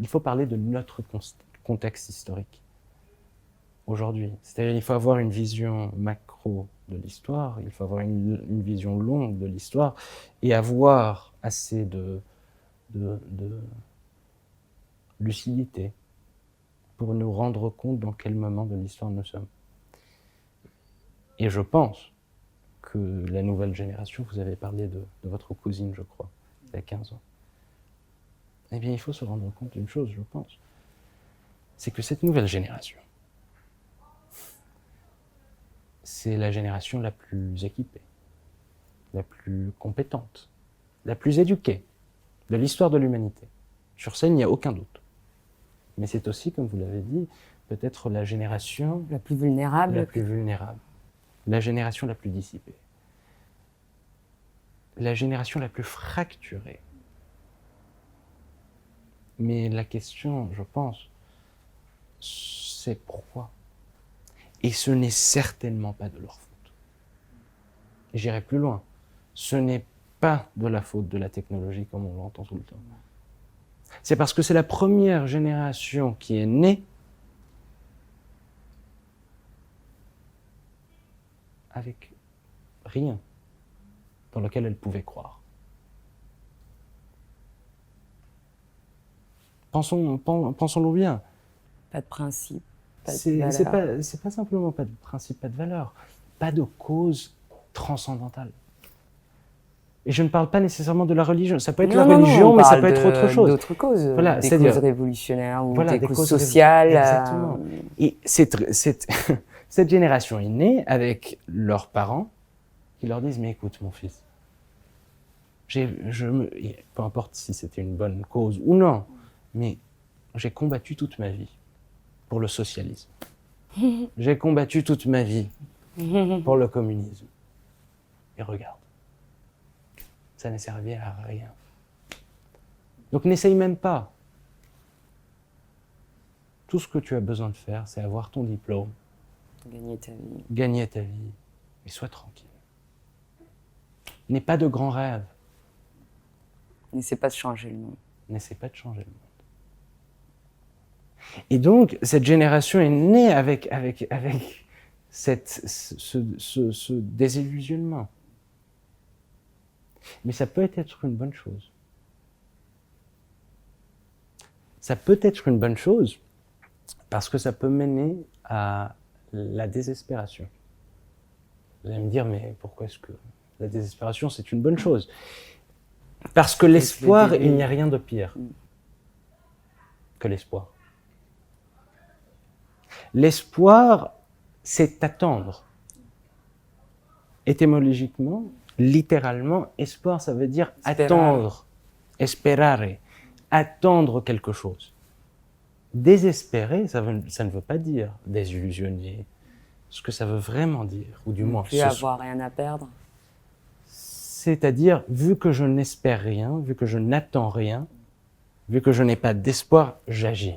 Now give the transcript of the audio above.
il faut parler de notre contexte historique aujourd'hui. C'est-à-dire il faut avoir une vision macro de l'histoire, il faut avoir une vision longue de l'histoire et avoir assez de lucidité pour nous rendre compte dans quel moment de l'histoire nous sommes. Et je pense que la nouvelle génération, vous avez parlé de votre cousine, je crois, il y a 15 ans, eh bien il faut se rendre compte d'une chose, je pense, c'est que cette nouvelle génération, c'est la génération la plus équipée, la plus compétente, la plus éduquée de l'histoire de l'humanité. Sur ça, il n'y a aucun doute. Mais c'est aussi, comme vous l'avez dit, peut-être la génération la plus vulnérable, la génération la plus dissipée, la génération la plus fracturée. Mais la question, je pense, c'est pourquoi. Et ce n'est certainement pas de leur faute. J'irai plus loin. Ce n'est pas de la faute de la technologie comme on l'entend tout le temps. C'est parce que c'est la première génération qui est née avec rien dans lequel elle pouvait croire. Pensons-le bien. pas de principe, pas de C'est valeur. pas simplement pas de principe, pas de valeur, pas de cause transcendantale. Et je ne parle pas nécessairement de la religion. Ça peut être la religion, mais ça peut être autre chose. D'autres causes, Voilà, des causes révolutionnaires ou des causes sociales. Exactement. Et cette génération est née avec leurs parents qui leur disent « Mais écoute, mon fils, peu importe si c'était une bonne cause ou non, mais j'ai combattu toute ma vie pour le socialisme. J'ai combattu toute ma vie pour le communisme. Et regarde, ça n'a servi à rien. Donc n'essaye même pas. Tout ce que tu as besoin de faire, c'est avoir ton diplôme, gagner ta vie, et sois tranquille. N'aie pas de grands rêves. N'essaie pas de changer le monde. N'essaie pas de changer le monde. Et donc, cette génération est née avec ce désillusionnement. Mais ça peut être une bonne chose. Ça peut être une bonne chose parce que ça peut mener à la désespération. Vous allez me dire, mais pourquoi est-ce que la désespération, c'est une bonne chose? Parce que l'espoir, il n'y a rien de pire que l'espoir. L'espoir, c'est attendre. Étymologiquement, littéralement, espoir, ça veut dire attendre. Esperare. Attendre quelque chose. Désespérer, ça ne veut pas dire désillusionner. Ce que ça veut vraiment dire, ou du moins... Plus avoir rien à perdre. C'est-à-dire, vu que je n'espère rien, vu que je n'attends rien, vu que je n'ai pas d'espoir, j'agis.